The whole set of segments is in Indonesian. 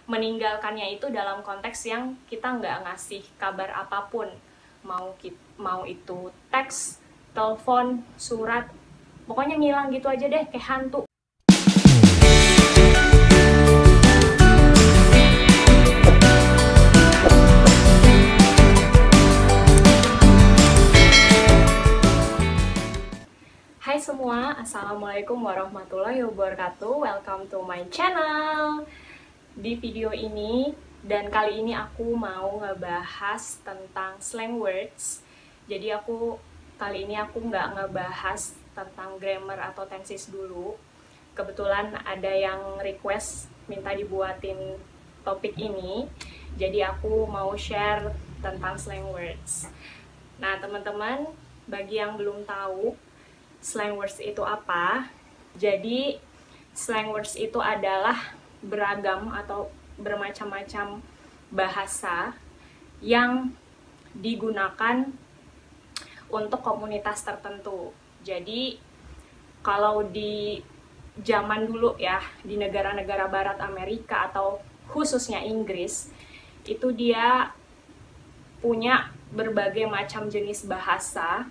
meninggalkannya itu dalam konteks yang kita nggak ngasih kabar apapun, mau itu teks, telepon, surat, pokoknya ngilang gitu aja deh kayak hantu. Hai semua, Assalamualaikum warahmatullahi wabarakatuh. Welcome to my channel. Di video ini dan kali ini aku mau ngebahas tentang slang words. Jadi kali ini aku nggak ngebahas tentang grammar atau tenses dulu. Kebetulan ada yang request minta dibuatin topik ini. Jadi aku mau share tentang slang words. Nah teman-teman, bagi yang belum tahu slang words itu apa? Jadi slang words itu adalah beragam atau bermacam-macam bahasa yang digunakan untuk komunitas tertentu. Jadi kalau di zaman dulu ya, di negara-negara barat Amerika atau khususnya Inggris, itu dia punya berbagai macam jenis bahasa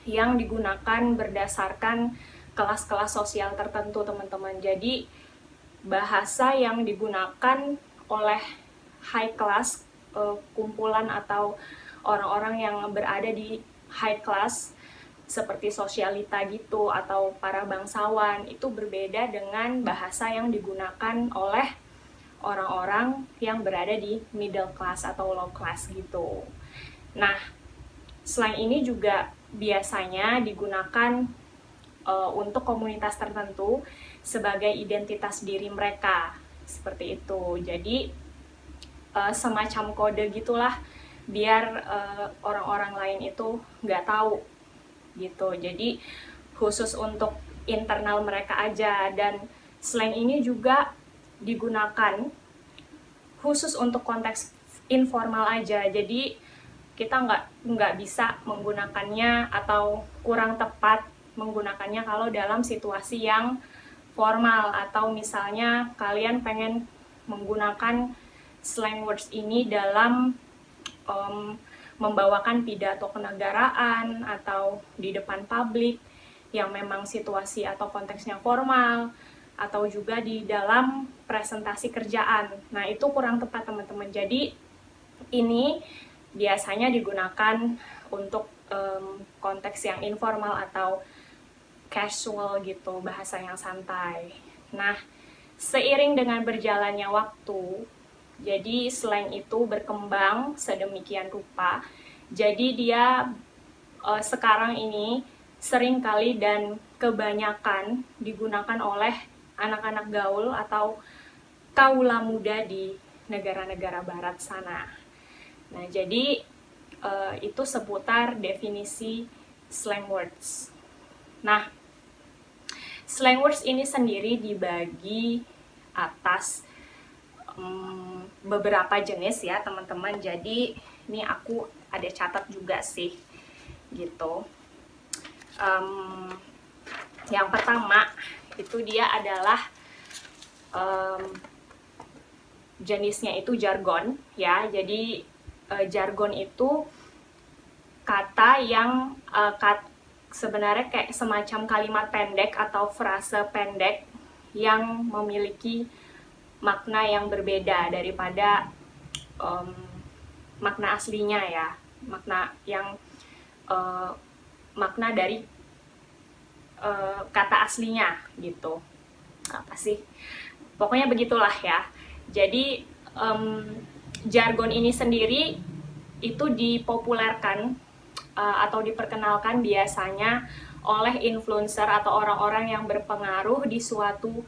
yang digunakan berdasarkan kelas-kelas sosial tertentu, teman-teman. Jadi bahasa yang digunakan oleh high class, kumpulan atau orang-orang yang berada di high class seperti sosialita gitu atau para bangsawan, itu berbeda dengan bahasa yang digunakan oleh orang-orang yang berada di middle class atau low class gitu. Nah, slang ini juga biasanya digunakan untuk komunitas tertentu sebagai identitas diri mereka, seperti itu. Jadi semacam kode gitulah biar orang-orang lain itu nggak tahu gitu. Jadi khusus untuk internal mereka aja, dan slang ini juga digunakan khusus untuk konteks informal aja. Jadi kita nggak bisa menggunakannya atau kurang tepat menggunakannya kalau dalam situasi yang formal, atau misalnya kalian pengen menggunakan slang words ini dalam membawakan pidato kenegaraan atau di depan publik yang memang situasi atau konteksnya formal, atau juga di dalam presentasi kerjaan. Nah, itu kurang tepat, teman-teman. Jadi ini biasanya digunakan untuk konteks yang informal atau casual gitu, bahasa yang santai. Nah, seiring dengan berjalannya waktu, jadi slang itu berkembang sedemikian rupa. Jadi dia sekarang ini sering kali dan kebanyakan digunakan oleh anak-anak gaul atau kaula muda di negara-negara barat sana. Nah, jadi itu seputar definisi slang words. Nah, slang words ini sendiri dibagi atas beberapa jenis ya, teman-teman. Jadi ini aku ada catat juga sih, gitu. Yang pertama itu dia adalah jenisnya itu jargon ya. Jadi jargon itu kata yang sebenarnya kayak semacam kalimat pendek atau frase pendek yang memiliki makna yang berbeda daripada makna aslinya ya, makna dari kata aslinya gitu. Apa sih? Pokoknya begitulah ya. Jadi jargon ini sendiri itu dipopulerkan atau diperkenalkan biasanya oleh influencer atau orang-orang yang berpengaruh di suatu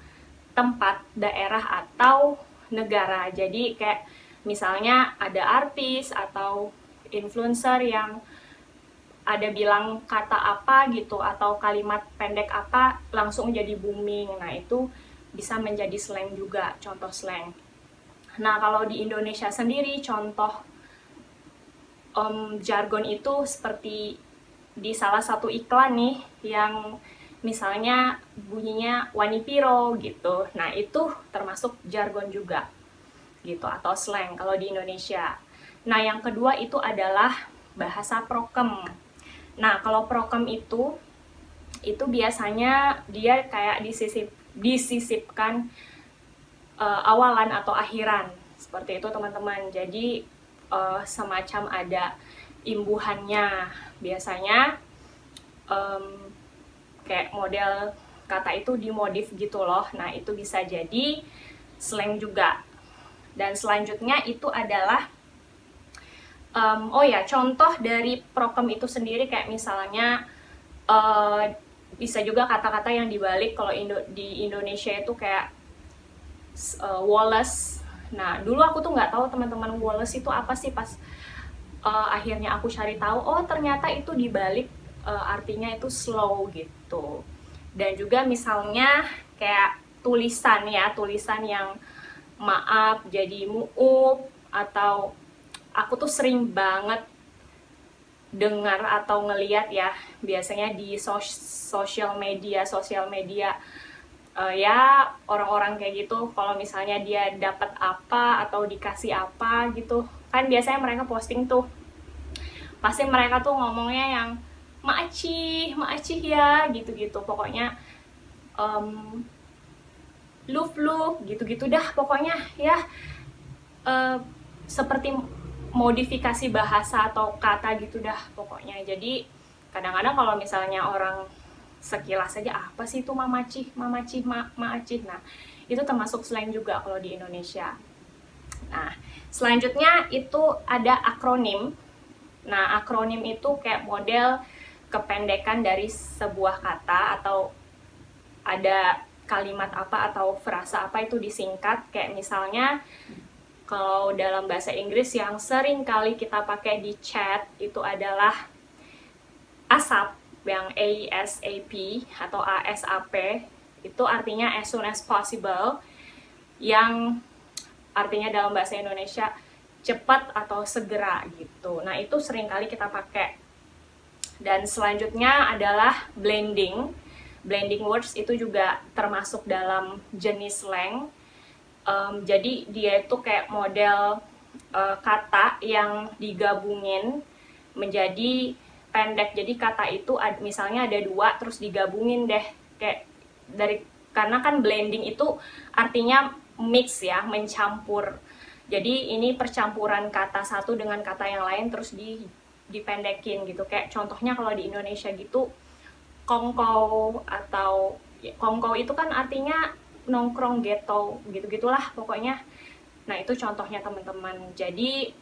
tempat, daerah, atau negara. Jadi kayak misalnya ada artis atau influencer yang ada bilang kata apa gitu atau kalimat pendek apa langsung jadi booming. Nah, itu bisa menjadi slang juga, contoh slang. Nah, kalau di Indonesia sendiri contoh jargon itu seperti di salah satu iklan nih yang misalnya bunyinya Wanipiro gitu. Nah, itu termasuk jargon juga. gitu, atau slang kalau di Indonesia. Nah, yang kedua itu adalah bahasa prokem. Nah, kalau prokem itu biasanya dia kayak disisipkan awalan atau akhiran, seperti itu teman-teman. Jadi semacam ada imbuhannya, biasanya kayak model kata itu dimodif gitu loh. Nah, itu bisa jadi slang juga. Dan selanjutnya itu adalah oh ya, contoh dari prokem itu sendiri kayak misalnya bisa juga kata-kata yang dibalik. Kalau di Indonesia itu kayak Wallace. Nah, dulu aku tuh nggak tahu teman-teman Wallace itu apa sih, pas akhirnya aku cari tahu, oh ternyata itu dibalik artinya itu slow gitu. Dan juga misalnya kayak tulisan ya, tulisan yang maaf jadi muub, atau aku tuh sering banget dengar atau ngeliat ya, biasanya di sosial media ya, orang-orang kayak gitu, kalau misalnya dia dapat apa atau dikasih apa gitu kan, biasanya mereka posting tuh, pasti mereka tuh ngomongnya yang maacih ya, gitu-gitu pokoknya, love gitu-gitu dah pokoknya ya, seperti modifikasi bahasa atau kata gitu dah pokoknya. Jadi kadang-kadang kalau misalnya orang sekilas saja, apa sih itu maacih, maacih. Nah, itu termasuk slang juga kalau di Indonesia. Nah, selanjutnya itu ada akronim. Nah, akronim itu kayak model kependekan dari sebuah kata, atau ada kalimat apa atau frasa apa itu disingkat. Kayak misalnya kalau dalam bahasa Inggris yang sering kali kita pakai di chat itu adalah ASAP, yang ASAP atau ASAP, itu artinya as soon as possible, yang artinya dalam bahasa Indonesia cepat atau segera gitu. Nah, itu sering kali kita pakai. Dan selanjutnya adalah blending. Blending words itu juga termasuk dalam jenis slang. Jadi dia itu kayak model kata yang digabungin menjadi pendek. Jadi kata itu misalnya ada dua terus digabungin deh, kayak karena kan blending itu artinya mix ya, mencampur. Jadi ini percampuran kata satu dengan kata yang lain terus dipendekin gitu. Kayak contohnya kalau di Indonesia gitu, kongkow, atau kongkow itu kan artinya nongkrong gitu-gitulah pokoknya. Nah, itu contohnya teman-teman. Jadi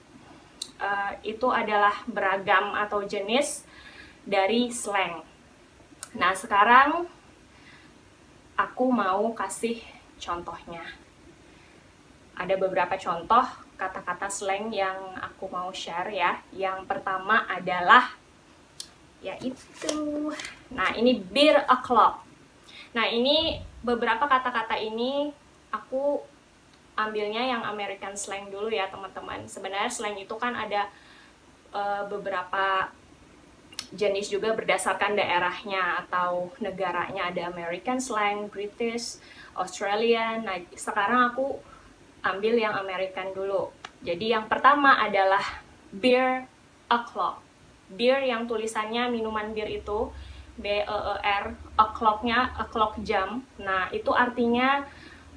itu adalah beragam atau jenis dari slang. Nah, sekarang aku mau kasih contohnya. Ada beberapa contoh kata-kata slang yang aku mau share ya. Yang pertama adalah yaitu, nah ini beer o'clock. Nah, ini beberapa kata-kata ini aku ambilnya yang American slang dulu ya teman-teman. Sebenarnya slang itu kan ada beberapa jenis juga berdasarkan daerahnya atau negaranya. Ada American slang, British, Australian. Nah, sekarang aku ambil yang American dulu. Jadi yang pertama adalah beer o'clock. Beer yang tulisannya minuman bir itu BEER, o'clock jam. Nah, itu artinya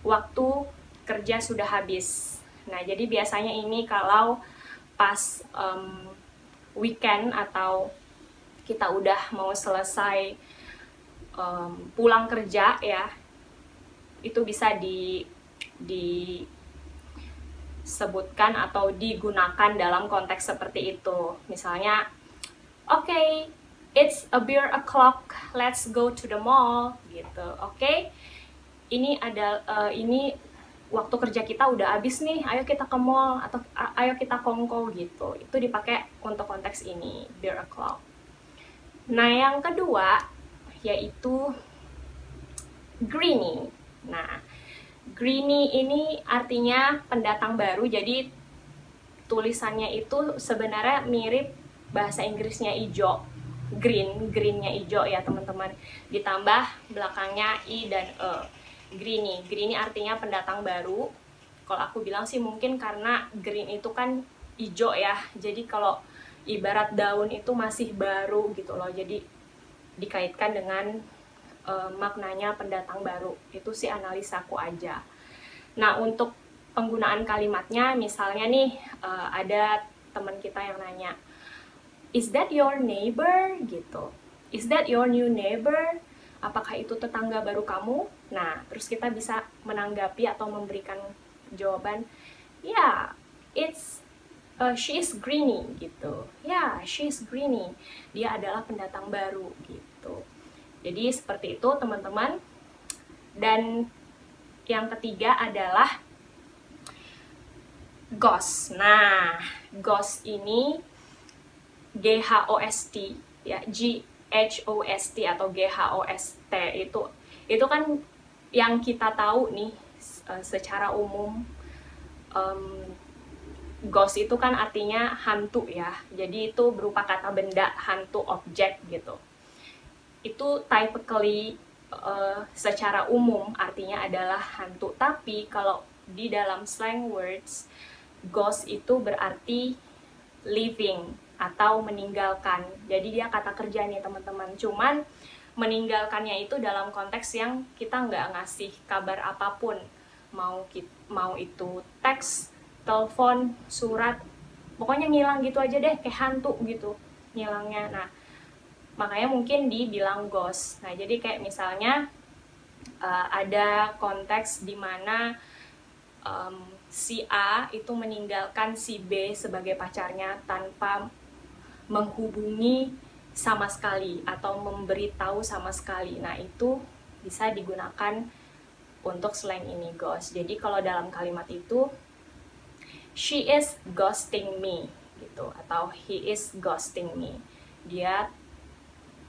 waktu kerja sudah habis. Nah, jadi biasanya ini kalau pas weekend atau kita udah mau selesai pulang kerja ya, itu bisa disebutkan atau digunakan dalam konteks seperti itu. Misalnya, okay, it's a beer o'clock, let's go to the mall gitu. Oke, ini waktu kerja kita udah habis nih, ayo kita ke mall atau ayo kita kongko gitu. Itu dipakai untuk konteks ini, beer o'clock. Nah, yang kedua yaitu greenie. Nah, greenie ini artinya pendatang baru. Jadi tulisannya itu sebenarnya mirip bahasa Inggrisnya ijo, greennya ijo ya teman-teman, ditambah belakangnya i dan e. Greenie artinya pendatang baru. Kalau aku bilang sih mungkin karena green itu kan hijau ya, jadi kalau ibarat daun itu masih baru gitu loh, jadi dikaitkan dengan maknanya pendatang baru. Itu sih analisaku aja. Nah, untuk penggunaan kalimatnya, misalnya nih ada teman kita yang nanya, is that your neighbor? Gitu. Is that your new neighbor? Apakah itu tetangga baru kamu? Nah, terus kita bisa menanggapi atau memberikan jawaban, yeah, she is Greenie gitu. Yeah, she is Greenie. Dia adalah pendatang baru gitu. Jadi seperti itu teman-teman. Dan yang ketiga adalah ghost. Nah, ghost ini GHOST ya, GHOST atau GHOST itu kan yang kita tahu nih secara umum. Ghost itu kan artinya hantu ya. Jadi itu berupa kata benda, hantu, objek gitu. Itu typically secara umum artinya adalah hantu. Tapi kalau di dalam slang words, ghost itu berarti living atau meninggalkan. Jadi dia kata kerja nih teman-teman. Cuman meninggalkannya itu dalam konteks yang kita nggak ngasih kabar apapun. Mau itu teks, telepon, surat, pokoknya ngilang gitu aja deh, kayak hantu gitu ngilangnya. Nah, makanya mungkin dibilang ghost. Nah, jadi kayak misalnya ada konteks di mana si A itu meninggalkan si B sebagai pacarnya tanpa menghubungi sama sekali atau memberitahu sama sekali. Nah, itu bisa digunakan untuk slang ini, ghost. Jadi kalau dalam kalimat itu, she is ghosting me gitu, atau he is ghosting me. Dia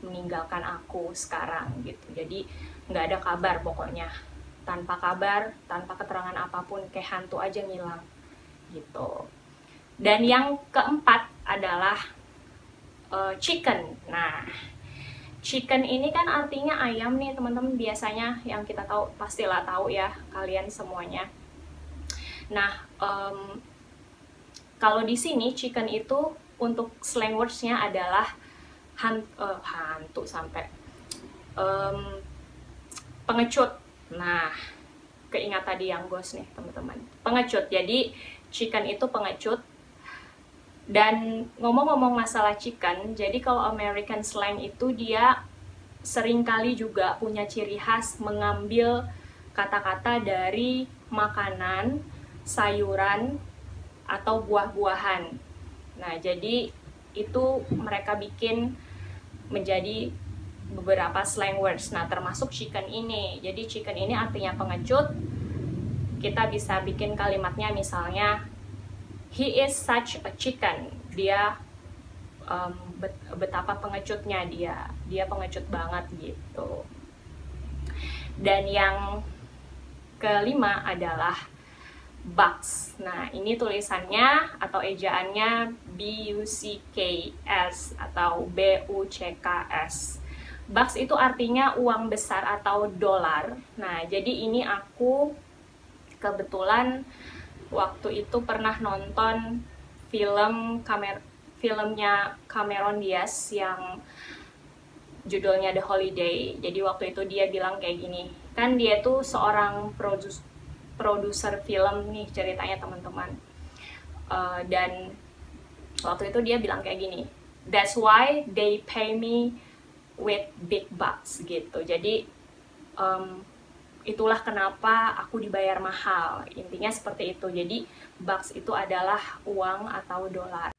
meninggalkan aku sekarang gitu. Jadi nggak ada kabar pokoknya, tanpa kabar, tanpa keterangan apapun, kayak hantu aja ngilang gitu. Dan yang keempat adalah chicken. Nah, chicken ini kan artinya ayam nih teman-teman, biasanya yang kita tahu, pastilah tahu ya kalian semuanya. Nah, kalau di sini chicken itu untuk slang words-nya adalah hantu sampai pengecut. Nah, keingat tadi yang ghost nih teman-teman, pengecut. Jadi chicken itu pengecut. Dan ngomong-ngomong masalah chicken, jadi kalau American slang itu dia seringkali juga punya ciri khas mengambil kata-kata dari makanan, sayuran, atau buah-buahan. Nah, jadi itu mereka bikin menjadi beberapa slang words. Nah, termasuk chicken ini. Jadi chicken ini artinya pengecut. Kita bisa bikin kalimatnya misalnya, he is such a chicken. Dia betapa pengecutnya dia. Dia pengecut banget gitu. Dan yang kelima adalah bucks. Nah, ini tulisannya atau ejaannya BUCKS atau BUCKS. Bucks itu artinya uang besar atau dolar. Nah, jadi ini aku kebetulan waktu itu pernah nonton filmnya Cameron Diaz yang judulnya The Holiday. Jadi waktu itu dia bilang kayak gini, kan dia tuh seorang produser film nih ceritanya teman-teman, dan waktu itu dia bilang kayak gini, that's why they pay me with big bucks gitu. Jadi itulah kenapa aku dibayar mahal, intinya seperti itu. Jadi bucks itu adalah uang atau dolar.